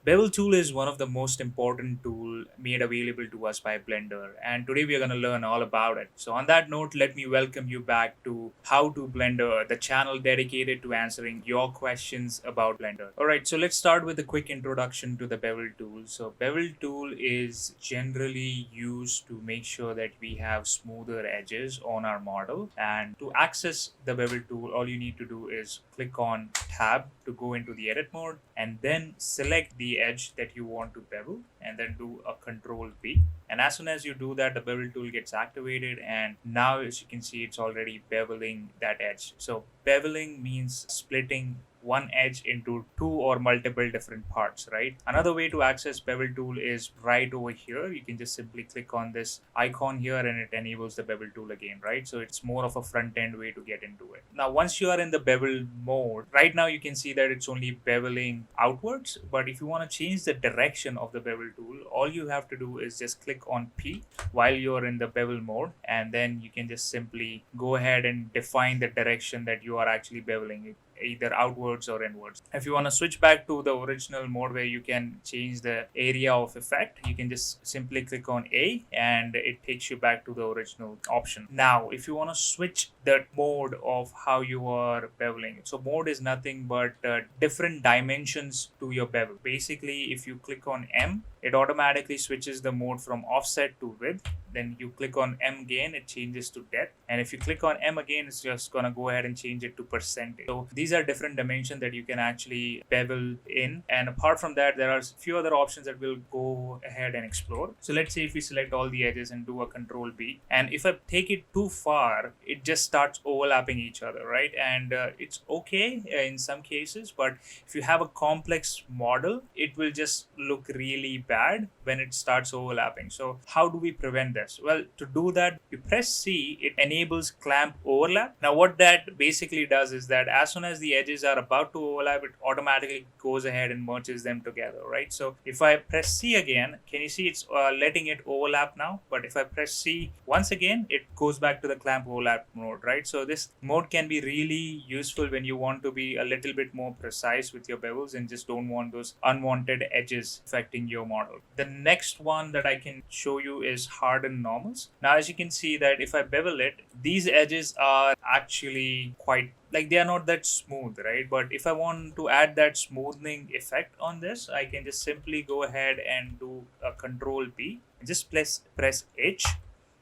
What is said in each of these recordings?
Bevel tool is one of the most important tool made available to us by Blender, and today we are going to learn all about it. So on that note, let me welcome you back to How to Blender, the channel dedicated to answering your questions about Blender. Alright, so let's start with a quick introduction to the Bevel tool. So Bevel tool is generally used to make sure that we have smoother edges on our model, and to access the Bevel tool, all you need to do is click on tab to go into the edit mode and then select the edge that you want to bevel and then do a control B. And as soon as you do that, the bevel tool gets activated, and now as you can see, it's already beveling that edge. So beveling means splitting one edge into two or multiple different parts, right? Another way to access bevel tool is right over here. You can just simply click on this icon here and it enables the bevel tool again, right? So it's more of a front end way to get into it. Now once you are in the bevel mode, right now you can see that it's only beveling outwards, but if you want to change the direction of the bevel tool, all you have to do is just click on P while you're in the bevel mode, and then you can just simply go ahead and define the direction that you are actually beveling it, either outwards or inwards. If you want to switch back to the original mode where you can change the area of effect, you can just simply click on A and it takes you back to the original option. Now if you want to switch the mode of how you are beveling, so mode is nothing but different dimensions to your bevel. Basically, if you click on M, it automatically switches the mode from offset to width. Then you click on M again, it changes to depth, and if you click on M again, it's just gonna go ahead and change it to percentage. So these are different dimensions that you can actually bevel in, and apart from that, there are a few other options that we'll go ahead and explore. So let's say if we select all the edges and do a control B, and if I take it too far, it just starts overlapping each other, right? And it's okay in some cases, but if you have a complex model, it will just look really bad when it starts overlapping. So how do we prevent this? Well, to do that, you press C, it enables clamp overlap. Now what that basically does is that as soon as the edges are about to overlap, it automatically goes ahead and merges them together, right? So if I press C again, can you see it's letting it overlap now? But if I press C once again, it goes back to the clamp overlap mode, right? So this mode can be really useful when you want to be a little bit more precise with your bevels and just don't want those unwanted edges affecting your model. The next one that I can show you is harden normals. Now as you can see that if I bevel it, these edges are actually quite, like, they are not that smooth, right? But if I want to add that smoothing effect on this, I can just simply go ahead and do a control B and just press H,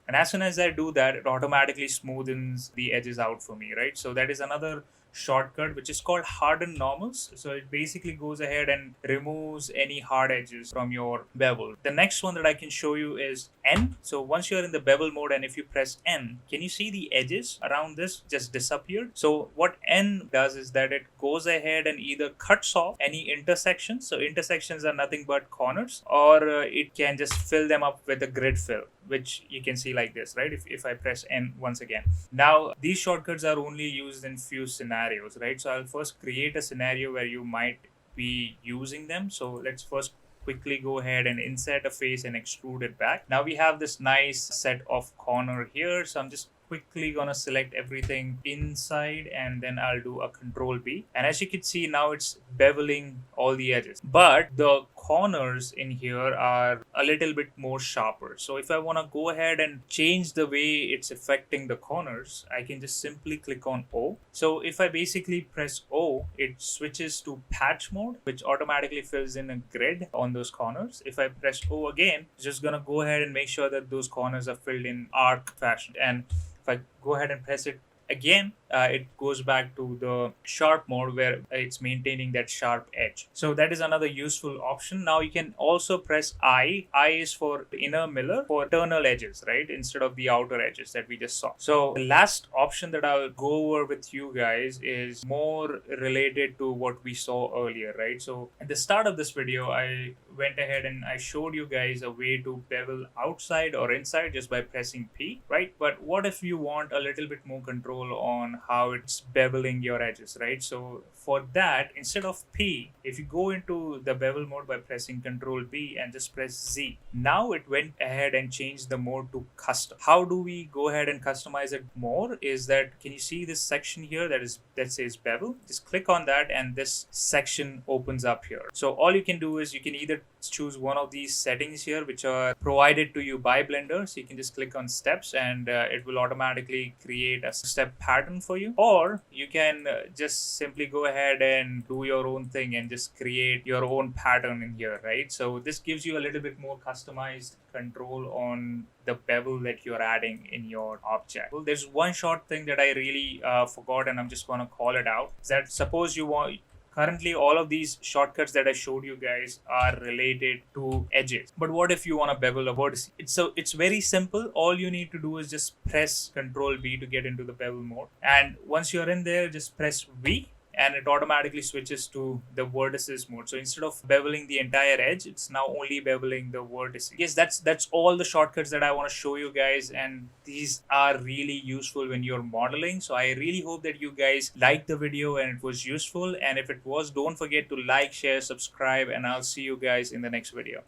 and as soon as I do that, it automatically smoothens the edges out for me, right? So that is another shortcut which is called harden normals. So it basically goes ahead and removes any hard edges from your bevel. The next one that I can show you is N. So once you're in the bevel mode and if you press N, can you see the edges around this just disappeared? So what N does is that it goes ahead and either cuts off any intersections. So intersections are nothing but corners, or it can just fill them up with a grid fill, which you can see like this, right? If I press N once again. Now these shortcuts are only used in few scenarios, right? So I'll first create a scenario where you might be using them. So let's first quickly go ahead and insert a face and extrude it back. Now we have this nice set of corner here, so I'm just quickly gonna select everything inside and then I'll do a control B, and as you can see now it's beveling all the edges, but the corners in here are a little bit more sharper. So if I want to go ahead and change the way it's affecting the corners, I can just simply click on O. So if I basically press O, it switches to patch mode, which automatically fills in a grid on those corners. If I press O again, it's just gonna go ahead and make sure that those corners are filled in arc fashion. And if I go ahead and press it again, it goes back to the sharp mode where it's maintaining that sharp edge. So that is another useful option. Now you can also press I. I is for the inner mirror for internal edges, right? Instead of the outer edges that we just saw. So the last option that I'll go over with you guys is more related to what we saw earlier, right? So at the start of this video, I went ahead and I showed you guys a way to bevel outside or inside just by pressing P, right? But what if you want a little bit more control on how it's beveling your edges, right? So for that, instead of P, if you go into the bevel mode by pressing Control B and just press Z, now it went ahead and changed the mode to custom. How do we go ahead and customize it more? Is that, can you see this section here that says bevel? Just click on that and this section opens up here. So all you can do is you can either choose one of these settings here which are provided to you by Blender. So you can just click on steps and it will automatically create a step pattern for you, or you can just simply go ahead and do your own thing and just create your own pattern in here, right? So this gives you a little bit more customized control on the bevel that you're adding in your object. Well, there's one short thing that I really forgot, and I'm just going to call it out. Is that suppose you want, currently all of these shortcuts that I showed you guys are related to edges, but what if you want to bevel a vertex? It's very simple. All you need to do is just press Control V to get into the bevel mode, and once you're in there, just press V and it automatically switches to the vertices mode. So instead of beveling the entire edge, it's now only beveling the vertices. Yes, that's all the shortcuts that I want to show you guys, and these are really useful when you're modeling. So I really hope that you guys liked the video and it was useful, and if it was, don't forget to like, share, subscribe, and I'll see you guys in the next video.